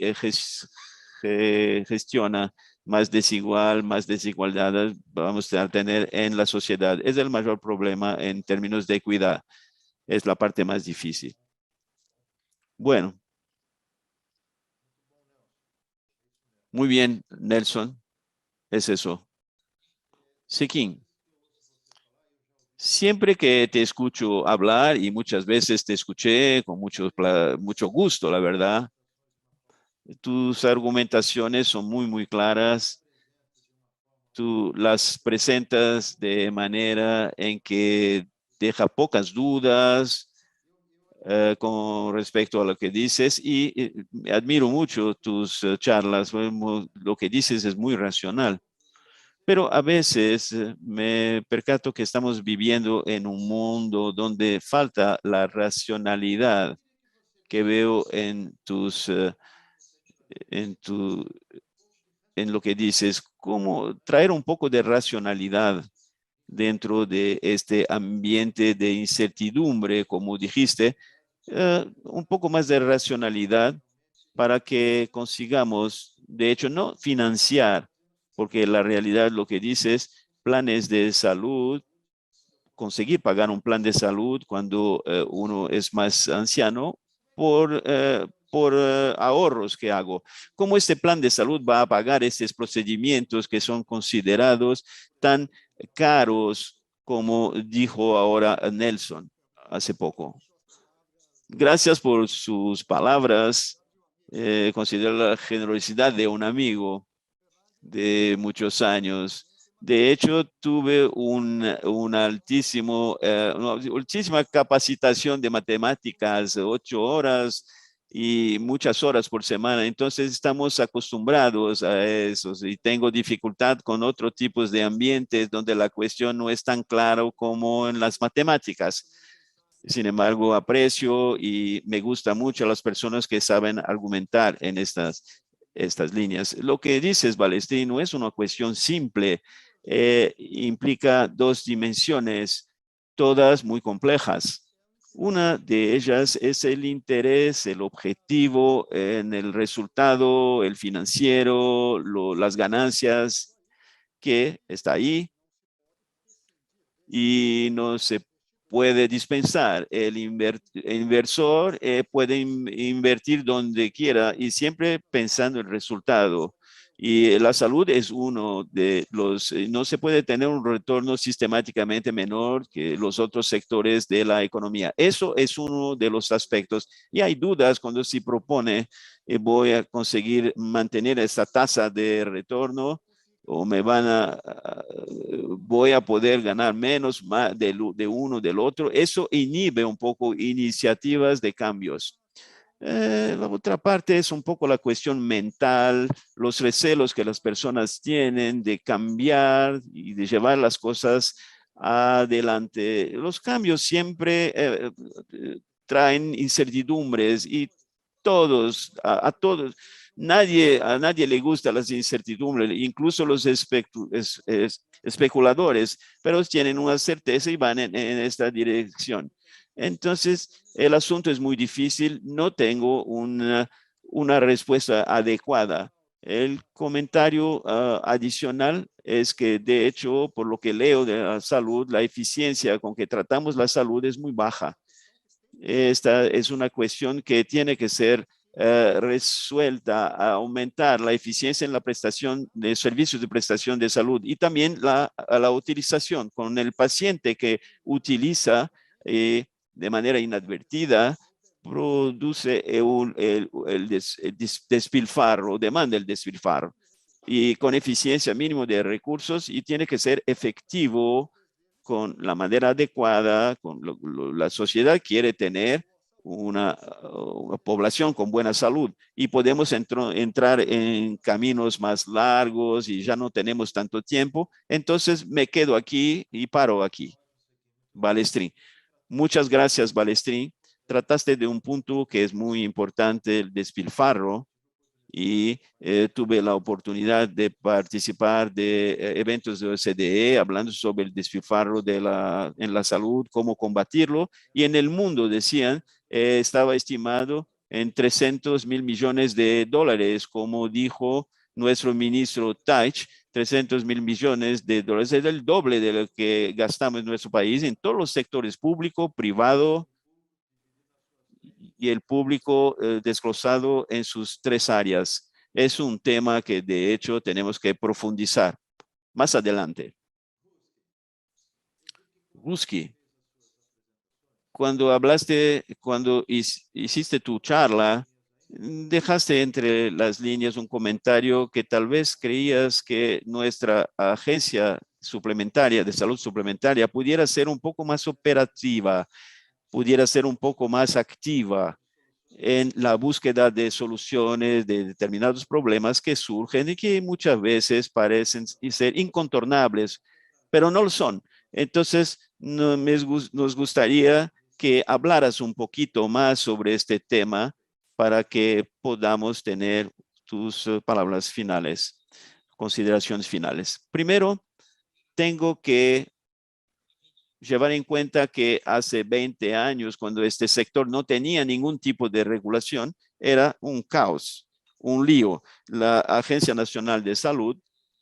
gestiona más desigual, más desigualdades vamos a tener en la sociedad. Es el mayor problema en términos de equidad. Es la parte más difícil. Bueno. Muy bien, Nelson. Es eso. Sekin, siempre que te escucho hablar, y muchas veces te escuché con mucho gusto, la verdad, tus argumentaciones son muy claras. Tú las presentas de manera en que deja pocas dudas con respecto a lo que dices, y admiro mucho tus charlas. Lo que dices es muy racional. Pero a veces me percato que estamos viviendo en un mundo donde falta la racionalidad que veo en tu, en lo que dices. Cómo traer un poco de racionalidad dentro de este ambiente de incertidumbre, como dijiste, un poco más de racionalidad para que consigamos, de hecho, no financiar, porque la realidad lo que dice es planes de salud, conseguir pagar un plan de salud cuando uno es más anciano, por por ahorros que hago. ¿Cómo este plan de salud va a pagar estos procedimientos que son considerados tan caros como dijo ahora Nelson hace poco? Gracias por sus palabras. Considero la generosidad de un amigo de muchos años. De hecho, tuve una altísima capacitación de matemáticas, 8 horas y muchas horas por semana. Entonces, estamos acostumbrados a eso y tengo dificultad con otros tipos de ambientes donde la cuestión no es tan clara como en las matemáticas. Sin embargo, aprecio y me gusta mucho a las personas que saben argumentar en estas líneas. Lo que dices, Balestrín, no es una cuestión simple. Implica dos dimensiones, todas muy complejas. Una de ellas es el interés, el objetivo en el resultado, el financiero, las ganancias que está ahí y no se puede dispensar. El inversor puede invertir donde quiera y siempre pensando en el resultado. Y la salud es uno de los, no se puede tener un retorno sistemáticamente menor que los otros sectores de la economía. Eso es uno de los aspectos. Y hay dudas cuando se propone, voy a conseguir mantener esa tasa de retorno o voy a poder ganar menos más de uno del otro. Eso inhibe un poco iniciativas de cambios. La otra parte es un poco la cuestión mental, los recelos que las personas tienen de cambiar y de llevar las cosas adelante. Los cambios siempre traen incertidumbres y a todos, a nadie le gustan las incertidumbres, incluso los especuladores, pero tienen una certeza y van en esta dirección. Entonces, el asunto es muy difícil, no tengo una respuesta adecuada. El comentario adicional es que, de hecho, por lo que leo de la salud, la eficiencia con que tratamos la salud es muy baja. Esta es una cuestión que tiene que ser resuelta, a aumentar la eficiencia en la prestación de servicios de prestación de salud y también la utilización con el paciente que utiliza de manera inadvertida, produce el despilfarro, demanda el despilfarro y con eficiencia mínimo de recursos y tiene que ser efectivo con la manera adecuada, la sociedad quiere tener una población con buena salud y podemos entrar en caminos más largos y ya no tenemos tanto tiempo. Entonces me quedo aquí y paro aquí. Balestrín. Muchas gracias, Balestrín. Trataste de un punto que es muy importante, el despilfarro, y tuve la oportunidad de participar de eventos de OCDE hablando sobre el despilfarro en la salud, cómo combatirlo, y en el mundo decían, estaba estimado en 300.000 millones de dólares, como dijo nuestro ministro Teich, 300.000 millones de dólares, es el doble de lo que gastamos en nuestro país en todos los sectores público, privado, y el público desglosado en sus 3 áreas. Es un tema que de hecho tenemos que profundizar más adelante. Ruski, cuando hiciste tu charla, dejaste entre las líneas un comentario que tal vez creías que nuestra agencia suplementaria de salud suplementaria pudiera ser un poco más operativa, pudiera ser un poco más activa en la búsqueda de soluciones de determinados problemas que surgen y que muchas veces parecen ser incontornables, pero no lo son. Entonces, nos gustaría que hablaras un poquito más sobre este tema para que podamos tener tus palabras finales, consideraciones finales. Primero, tengo que llevar en cuenta que hace 20 años, cuando este sector no tenía ningún tipo de regulación, era un caos, un lío. La Agencia Nacional de Salud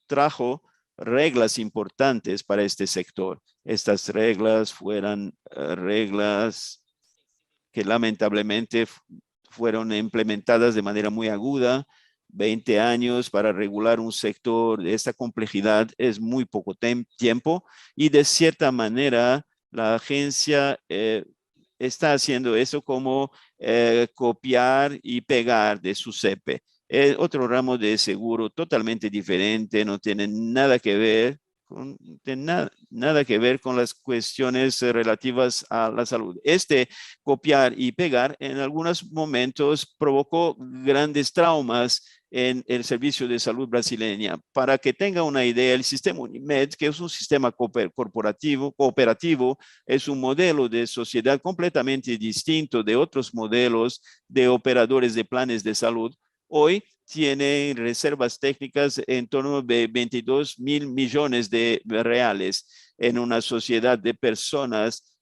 trajo reglas importantes para este sector. Estas reglas fueran reglas que lamentablemente fueron implementadas de manera muy aguda. 20 años para regular un sector de esta complejidad es muy poco tiempo y de cierta manera la agencia está haciendo eso como copiar y pegar de su CEPE. Otro ramo de seguro totalmente diferente, no tiene nada que ver nada que ver con las cuestiones relativas a la salud. Este copiar y pegar en algunos momentos provocó grandes traumas en el servicio de salud brasileña. Para que tenga una idea, el sistema Unimed, que es un sistema cooperativo, es un modelo de sociedad completamente distinto de otros modelos de operadores de planes de salud. Hoy tiene reservas técnicas en torno de 22.000 millones de reales en una sociedad de personas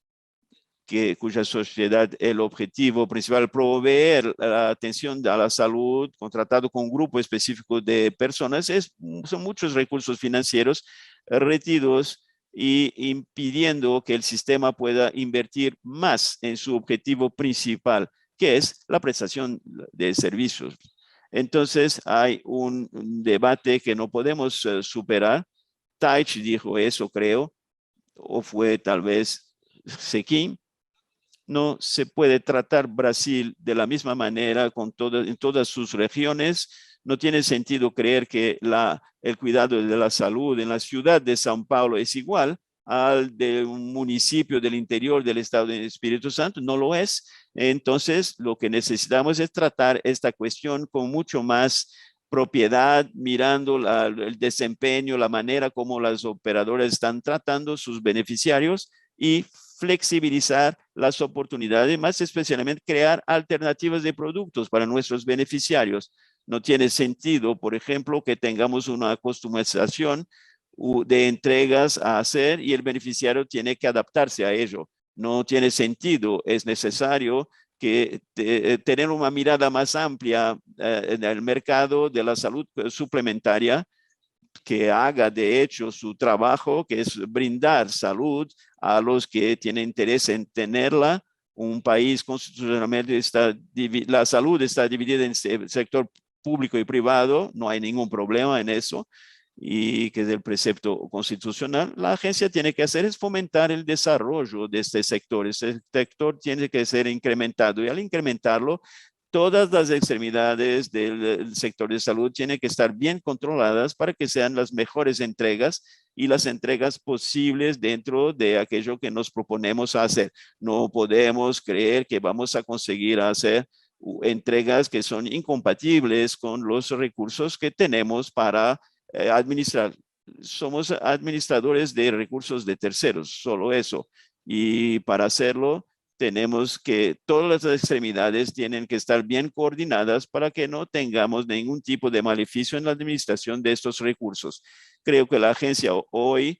cuya sociedad, el objetivo principal, proveer la atención a la salud, contratado con un grupo específico de personas, son muchos recursos financieros retirados y impidiendo que el sistema pueda invertir más en su objetivo principal, que es la prestación de servicios. Entonces, hay un debate que no podemos superar. Taich dijo eso, creo, o fue tal vez Sequim. No se puede tratar Brasil de la misma manera en todas sus regiones. No tiene sentido creer que el cuidado de la salud en la ciudad de São Paulo es igual al de un municipio del interior del estado de Espíritu Santo. No lo es. Entonces, lo que necesitamos es tratar esta cuestión con mucho más propiedad, mirando el desempeño, la manera como las operadoras están tratando sus beneficiarios y flexibilizar las oportunidades, más especialmente crear alternativas de productos para nuestros beneficiarios. No tiene sentido, por ejemplo, que tengamos una customización de entregas a hacer y el beneficiario tiene que adaptarse a ello. No tiene sentido, es necesario que tener una mirada más amplia en el mercado de la salud suplementaria, que haga de hecho su trabajo, que es brindar salud a los que tienen interés en tenerla. Un país constitucionalmente la salud está dividida en sector público y privado, no hay ningún problema en eso, y que es el precepto constitucional. La agencia tiene que hacer es fomentar el desarrollo de este sector. Este sector tiene que ser incrementado y al incrementarlo, todas las extremidades del sector de salud tienen que estar bien controladas para que sean las mejores entregas y las entregas posibles dentro de aquello que nos proponemos hacer. No podemos creer que vamos a conseguir hacer entregas que son incompatibles con los recursos que tenemos para administrar. Somos administradores de recursos de terceros, solo eso. Y para hacerlo, tenemos que todas las extremidades tienen que estar bien coordinadas para que no tengamos ningún tipo de maleficio en la administración de estos recursos. Creo que la agencia hoy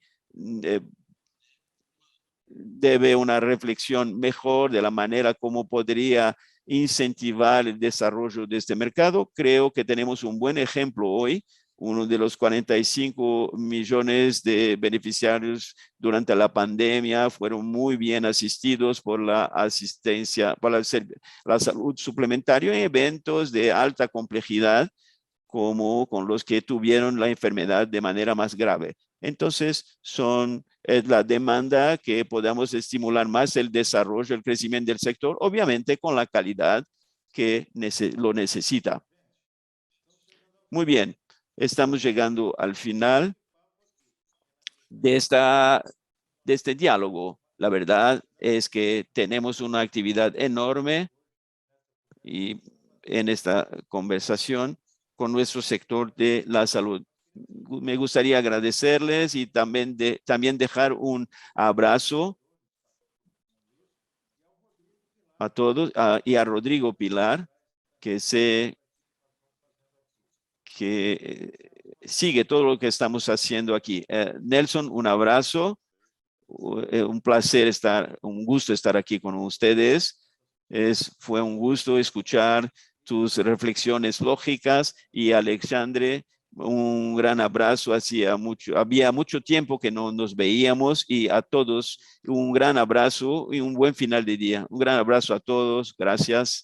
debe una reflexión mejor de la manera como podría incentivar el desarrollo de este mercado. Creo que tenemos un buen ejemplo hoy. Uno de los 45 millones de beneficiarios durante la pandemia fueron muy bien asistidos por la asistencia, por la salud suplementaria en eventos de alta complejidad, como con los que tuvieron la enfermedad de manera más grave. Entonces, es la demanda que podamos estimular más el desarrollo, el crecimiento del sector, obviamente con la calidad que lo necesita. Muy bien. Estamos llegando al final de este diálogo. La verdad es que tenemos una actividad enorme y en esta conversación con nuestro sector de la salud. Me gustaría agradecerles y también dejar un abrazo a todos y a Rodrigo Pilar, que sé que sigue todo lo que estamos haciendo aquí. Nelson, un abrazo, un placer un gusto estar aquí con ustedes. Fue un gusto escuchar tus reflexiones lógicas y Alexandre, un gran abrazo. Había mucho tiempo que no nos veíamos y a todos un gran abrazo y un buen final de día. Un gran abrazo a todos. Gracias.